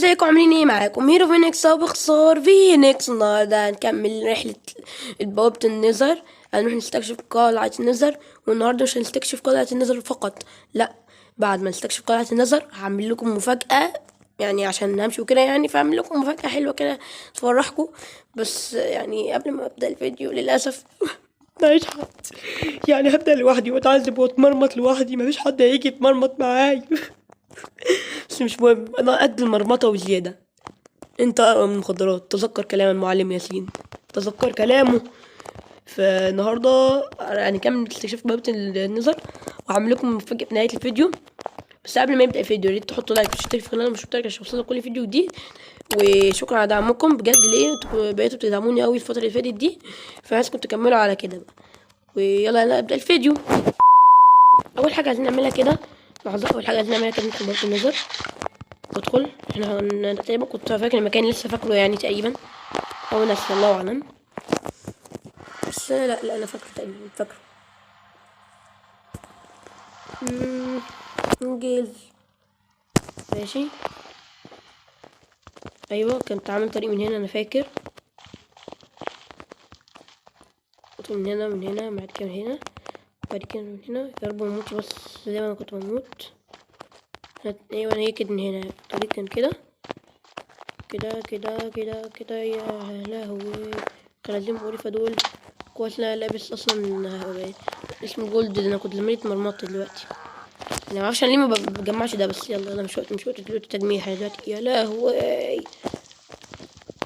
ازيكم عاملين ايه؟ معاكم هيرو فينيكس او باختصار فينيكس. النهارده هنكمل رحلة بوابة النظر. هنروح نستكشف قلعة النظر، والنهارده مش هنستكشف قلعة النظر فقط، لا، بعد ما نستكشف قلعة النظر هعمل لكم مفاجأة، يعني عشان همشي وكده، يعني فاعمل لكم مفاجأة حلوة كده تفرحكم. بس يعني قبل ما ابدأ الفيديو للأسف معيش حد، يعني هبدأ لوحدي واتعذب واتمرمط لوحدي، مفيش حد هيجي يتمرمط معايا. بس مش مهم، انا قد المرمطة وزيادة. انت اقوى من المخدرات، تذكر كلام المعلم ياسين، تذكر كلامه. فالنهارده هنكمل استكشاف بوابة النظر، وهعمل لكم مفاجأة في نهاية الفيديو. بس قبل ما يبدأ الفيديو يا ريت تحطوا لايك وتشتركوا في القناة مش مشترك عشان يوصلكوا كل فيديو جديد. وشكرا على دعمكم بجد، ليه انتوا بقيتوا بتدعموني قوي الفترة اللي فاتت دي، فعايزكم تكملوا على كده بقى. ويلا نبدأ الفيديو. اول حاجة عايزين نعملها كده، لحظة، اول حاجة عايزين نعملها كده ندخل بوابة النظر وادخل. احنا تقريبا كنت فاكر المكان، لسه فاكره يعني تقريبا، او ناسي الله اعلم. بس لا انا فاكره تقريبا، فاكره. انجز. ماشي، ايوه كنت عامل طريق من هنا انا فاكر. كنت من هنا بعد كده من هنا، بعد كده من هنا. يا رب مموتش بس زي ما انا كنت بموت. ايوه هي كده، من هنا الطريق كان كده كده كده كده كده. يا لهوي، كان لازم غرفة دول. كويس لا لابس اصلا اسمه جولد ده، انا كنت زماني اتمرمطت دلوقتي. انا معرفش انا ليه ما بجمعش ده، بس يلا مش وقت دلوقتي التجميع احنا دلوقتي. يا لهوي،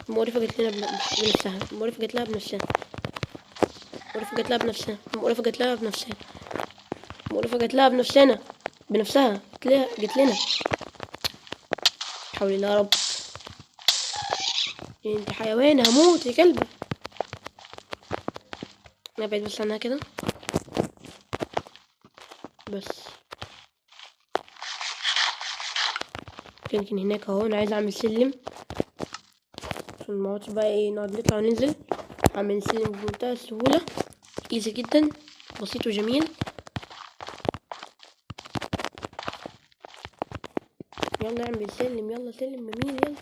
المقرفة جت لنا بنفسها، المقرفة جت لها بنفسها، المقرفة جت لها بنفسها، المقرفة جت لها بنفسها، المقرفة جت لها بنفسها جت لنا. حول الله يا رب، انت حيوان هموت يا كلبة. انا بعيد بس عنها كده بس. يمكن هناك اهو، انا عايز اعمل سلم عشان ما اقعدش بقى ايه نقعد نطلع وننزل. اعمل سلم بمنتهى السهولة، ايزي جدا، بسيط وجميل. يلا اعمل سلم، يلا سلم جميل، يلا.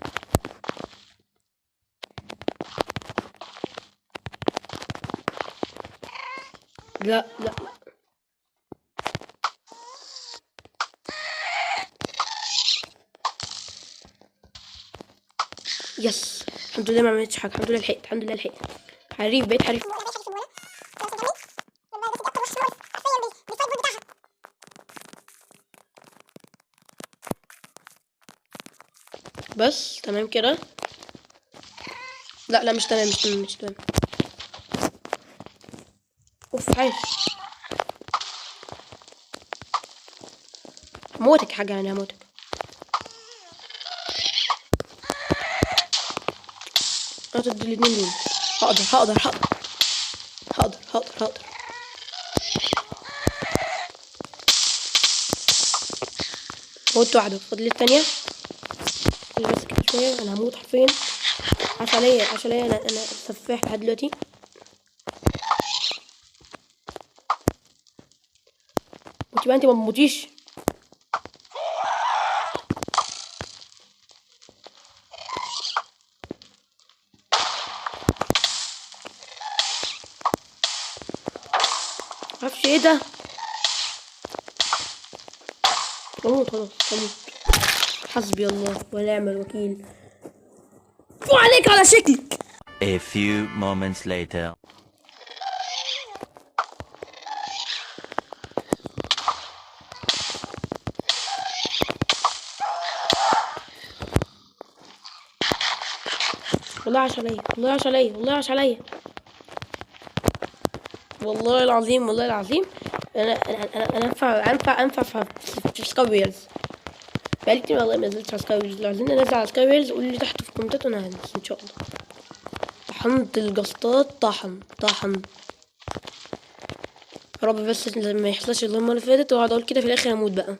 لا لا لا، يس، الحمد لله ما عملتش حاجه، الحمد لله لحقت، الحمد لله لحقت. حريف، بقيت حريف. بس تمام كده. لا مش تمام، مش تمام. اوف، عايش. هموتك حاجه يعني، هموتك. هاخد الاتنين دول. هقدر. موت واحده، فاضل لي التانية. بس كده شويه انا هموت حرفيا. عاش عليا، انا سفاح لحد دلوقتي. وتبقى انت ما بتموتيش. معرفش ايه ده. اموت خلاص، اموت. حسبي الله ونعم الوكيل. وعليك على شكلك. A few moments later. والله عاش عليا، والله العظيم. انا انفع في سكاي ويرز. بقالي كتير والله ما نزلتش على سكاي ويرز. لو عايزين ننزل على سكاي ويرز قولوا لي تحت في الكومنتات وانا هنزل ان شاء الله. طحنت الجسطات، طحن. يا رب بس ما يحصلش اللي المره اللي فاتت واقعد اقول كده في الاخر اموت بقى.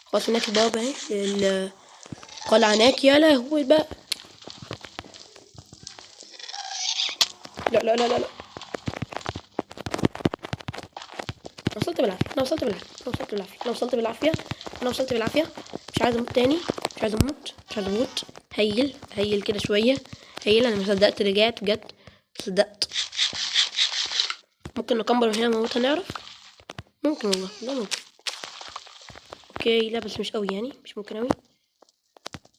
خلاص هناك البوابه اهي، القلعه هناك. يا لهوي بقى. لا. انا وصلت بالعافيه. مش عايز اموت تاني، مش عايز اموت. هيل كده شويه. انا ما صدقت رجعت بجد، صدقت. ممكن نكمبر من هنا نموتها نعرف. ممكن والله ممكن. اوكي لا بس مش قوي يعني، مش ممكن قوي.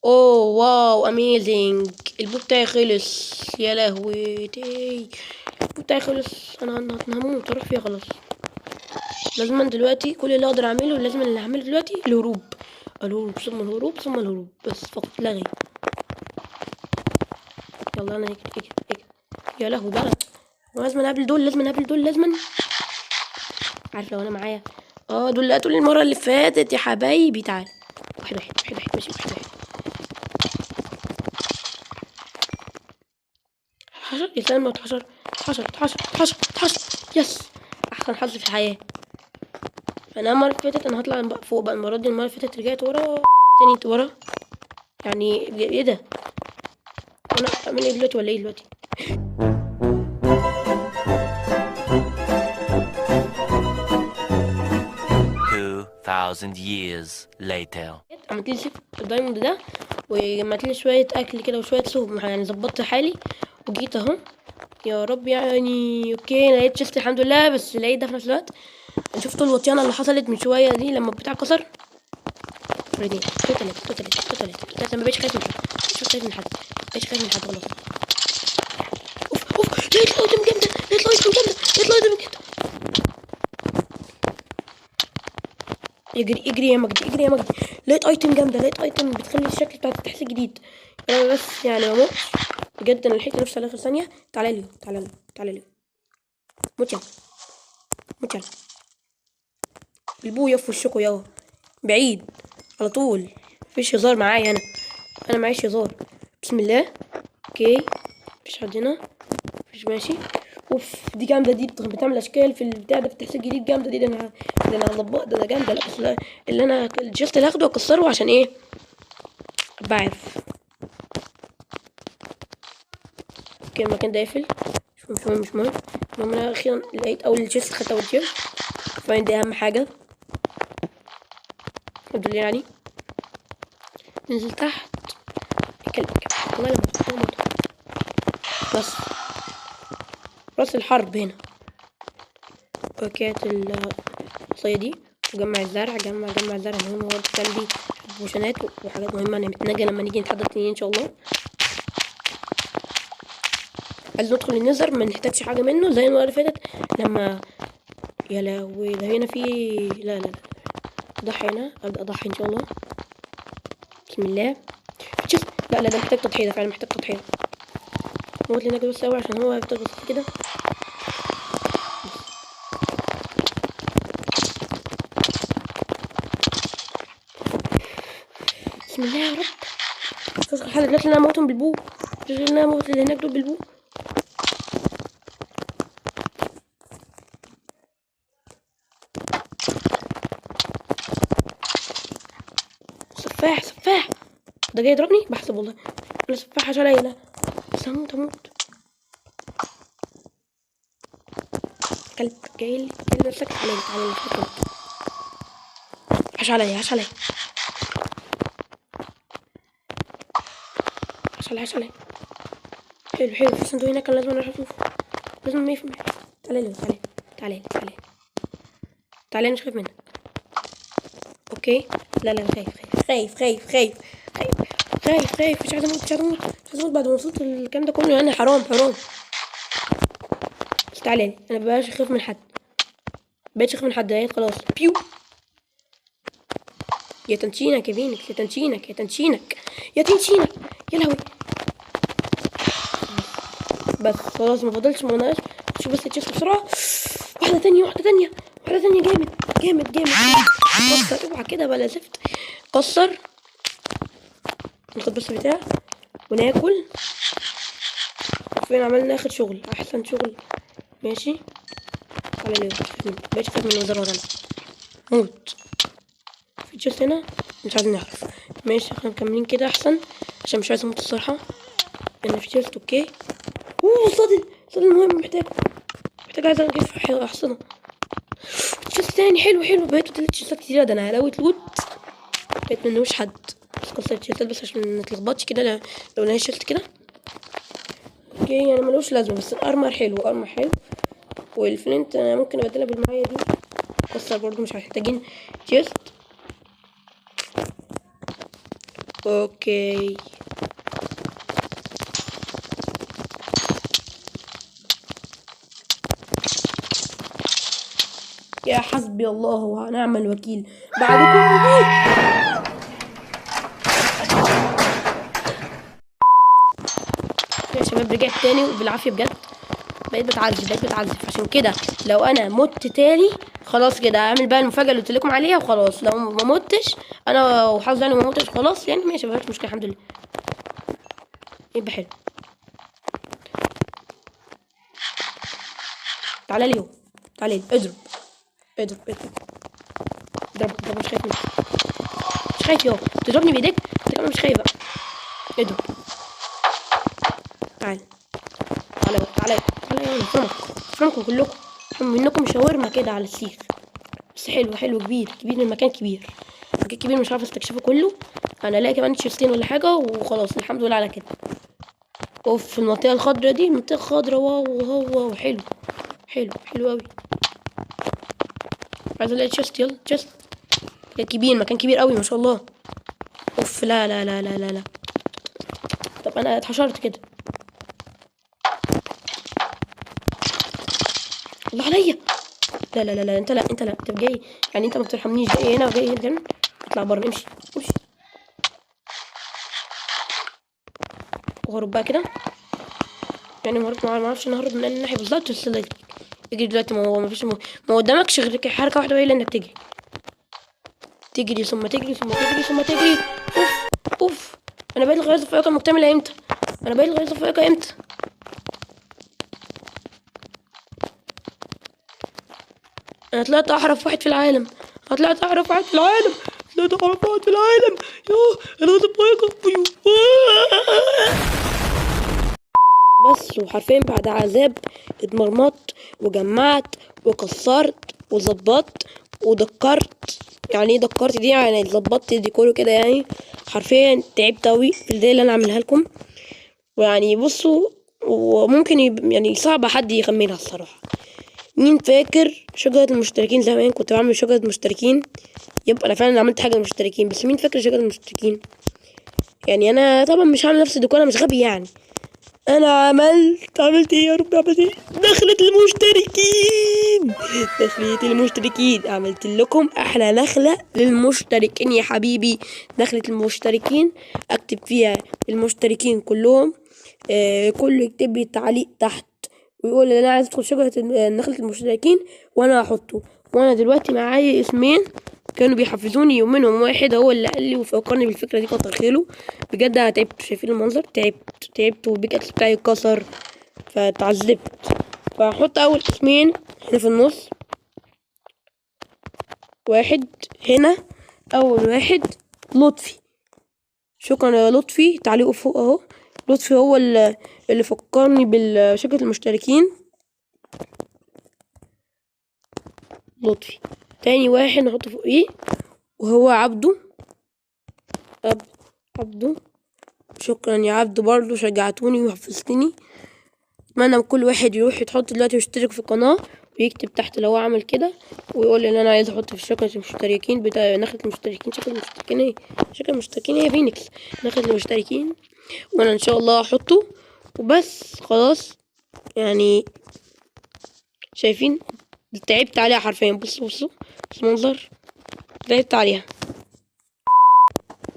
اوه واو اميزنج. البوب بتاعي خلص يا لهوي. البوب بتاعي خلص. انا هموت اروح فيها خلاص. لازم دلوقتي كل اللي اقدر اعمله، لازم اللي هعمله دلوقتي الهروب ثم الهروب ثم الهروب، بس فقط لا غير. يلا انا هيك. يا لهوي بقى، لازم اقابل دول لازم. عارف لو انا معايا دول اللي قتلوني المره اللي فاتت يا حبايبي. تعال واحد ماشي واحد. حشر يا سلام. اتحشر. يس، احسن حظ في الحياه. انا المره اللي فاتت انا هطلع فوق بقى، المره اللي فاتت رجعت ورا تاني ورا. يعني ايه ده؟ انا اعمل ايه دلوقتي ولا ايه دلوقتي؟ 2000 years later. عملت لي سيف الدايموند ده، وجمعت لي شويه اكل كده وشويه سوب، يعني ظبطت حالي وجيت اهو. يا رب يعني. اوكي لقيت شيست الحمد لله، بس لقيت ده في نفس الوقت. شفتوا الوطيانه اللي حصلت من شويه دي لما البتاع كسر؟ اتنين تلاتة. ما بقتش خايف من حد، خلاص. اوف لقيت الايتم جامده. اجري يا مجدي. لقيت ايتم جامده، بتخلي الشكل بتاع التحس جديد. انا بس يعني ما موتش بجد. انا لحقت نفسي على اخر ثانيه. تعالى لي موت يلا. البو يف وشكو يا بعيد على طول. مفيش هزار معايا انا معيش هزار. بسم الله. اوكي مفيش حد هنا. مفيش ماشي. اوف دي جامده، دي بتعمل اشكال في البتاع ده، في التحس الجديد جامده دي. ده انا هظبط ده جامده. لا بس اللي انا الجست اللي هاخده واكسره عشان ايه؟ بعرف. اوكي المكان ده قافل. مش مهم. انا اخيرا لقيت اول جست، خدت اول جست. فاين دي اهم حاجه الحمد لله يعني. ننزل تحت. الكلب والله لما بس راس الحرب هنا. باكات الصية دي. وجمع الزرع. جمع الزرع مهم. وورد كاندي بوشنات وحاجات مهمة انا محتاجة لما نيجي نتحدى تاني ان شاء الله. عايز ندخل النزر ما نحتاجش حاجة منه زي المرة اللي فاتت لما. يا لهوي ده هنا في. لا اضحي هنا. ابدأ اضحي ان شاء الله. بسم الله. شوف لا ده محتاج تضحية، ده فعلا محتاج تضحية. موت لي نجد بس اول عشان هو هيفضل بس كده. بسم الله يا رب. فوز الحالة دلوقتي اللي انا موتهم بالبو. اللي انا موت اللي هناك دول بالبو. سفاح ده جاي يضربني بحسب والله. انا سفاح عشان لا بس هموت. كلب جاي نفسك. تعالى عاش عليا. حلو في صندوق هناك كان لازم اروح اشوفه. لازم 100%. تعالى مش خايف منك. اوكي لا خايف. مش عايز اموت بعد ما وصلت الكلام ده كله يعني. حرام. بس تعالى لي. انا مبقاش اخاف من حد. هي خلاص بيو. يا تنشينك يا فينيكس. يا لهوي. بس خلاص ما فضلش مناقش. شوف بس التشيست بسرعه. واحده تانية جامد. كسر. اوعى كده بلا زفت. كسر. ناخد بس بتاع وناكل. فين عملنا اخر شغل. احسن شغل. ماشي. على ليه بقيت خايف من وزارة انا موت. في تشيست هنا مش عايزين نعرف. ماشي احنا مكملين كده احسن عشان مش عايز اموت الصراحه. ان في تشيست. اوكي. صدى المهم. محتاج عايز اجيب احسنه. تشيست تاني. حلو بقيتوا 3 تشيستات كتير. ده انا هلاوت لوت بقيت منوش حد. بس هكسر التيشيرتات بس عشان ما تلخبطش كده. لو انا شلت كده اوكي يعني ملوش لازمه، بس الارمر حلو، ارمر حلو. والفلنت انا ممكن ابدلها بالمعايه دي، كسر برضو مش محتاجين تيست. اوكي يا حسبي الله ونعم الوكيل بعد كل دي. يا شباب رجعت تاني وبالعافيه بجد، بقيت بتعذب عشان كده لو انا مت تاني خلاص كده هعمل بقى المفاجاه اللي قلت لكم عليها وخلاص. لو ما متش انا وحظي يعني ما متش خلاص يعني ماشي مفيش مشكله الحمد لله. يبقى حلو. تعالى لي تعالى لي اضرب مش خايف منك، مش خايف تضربني بايديك انت كمان مش خايف بقى. اضرب تعالى افرمكم كلكم، منكم شاورما كده على السيخ. بس حلو كبير المكان كبير مش عارف استكشفه كله. انا الاقي كمان تيشرتين ولا حاجه وخلاص الحمد لله على كده. اوف المنطقه الخضراء دي منطقه خضراء واو حلو قوي. عايز الاقي تشست، يلا تشست كبير، مكان كبير قوي ما شاء الله. اوف لا. طب انا اتحشرت كده، الله عليا. لا انت جاي يعني انت ما بترحمنيش، جاي هنا وجاي هنا. اطلع بره، امشي وهرب بقى كده يعني. ما اعرفش انا هرب من الناحيه بالظبط. بس اجري دلوقتي، ما هو مفيش، ما قدامكش غير حركه واحده وهي اللي انك تجري ثم تجري. اوف انا بقيت الغيظ الفائقه المكتمله امتى؟ انا طلعت احرف واحد في العالم. يوه الغيظ الفائقه. بس وحرفيا بعد عذاب اتمرمطت وجمعت وكسرت وظبطت ودكرت. يعني ايه دكرت دي؟ يعني ظبطت دي كله كده يعني. حرفيا تعبت اوي في الفيديو اللي انا اعملها لكم. ويعني بصوا، وممكن يعني صعب حد يخمنها الصراحه. مين فاكر شجرة المشتركين زمان؟ كنت بعمل شجرة المشتركين. يبقى انا فعلا عملت حاجة للمشتركين. بس مين فاكر شجرة المشتركين؟ يعني انا طبعا مش هعمل نفس الديكور، انا مش غبي يعني. انا عملت ايه يا رب؟ عملت ايه؟ دخلة المشتركين. عملت لكم احلى نخلة للمشتركين يا حبيبي. دخلة المشتركين اكتب فيها المشتركين كلهم. كله يكتب لي تعليق تحت ويقول انا عايز ادخل شجرة نخلة المشتركين وانا هحطه. وانا دلوقتي معايا اسمين كانوا بيحفزوني، ومنهم واحد هو اللي قال لي وفكرني بالفكره دي. كتر خيره بجد. انا تعبت، شايفين المنظر؟ تعبت والبيكات بتاعي اتكسر فتعذبت. فهحط اول اسمين هنا في النص. واحد هنا، اول واحد لطفي. شكرا يا لطفي، تعليقه فوق اهو. لطفي هو اللي فكرني بشركة المشتركين. لطفي. تاني واحد نحطه فوقيه وهو عبده. عبده، شكرا يا عبده برضو، شجعتوني وحفزتني. اتمنى كل واحد يروح يحط دلوقتي ويشترك في القناة ويكتب تحت لو هو عمل كده ويقول لي ان انا عايز احط في شركة المشتركين بتاع نخلة المشتركين. شركة المشتركين هي فينيكس، نخلة المشتركين. وانا ان شاء الله احطه وبس خلاص. يعني شايفين تعبت عليها حرفيا. بصوا المنظر، تعبت عليها.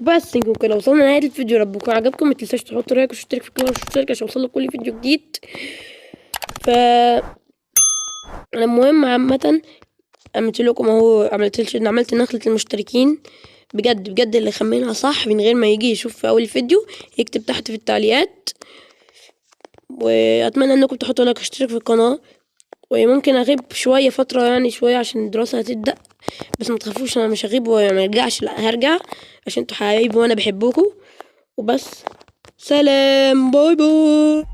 بس نكون كده وصلنا لنهاية الفيديو. ربكم عجبكم، متنساش تحطوا لايك واشترك في القناة عشان يوصلك كل فيديو جديد. المهم عامة عملت لكم اهو، عملت نخلة المشتركين بجد. اللي خمنها صح من غير ما يجي يشوف في اول فيديو يكتب تحت في التعليقات. واتمنى انكم تحطوا لايك واشترك في القناة. وممكن اغيب شوية فترة يعني شوية عشان الدراسة هتبدأ. بس ما تخافوش، انا مش هغيب وما ارجعش، لا هرجع عشان انتوا حبايبي وانا بحبكم. وبس سلام، باي باي.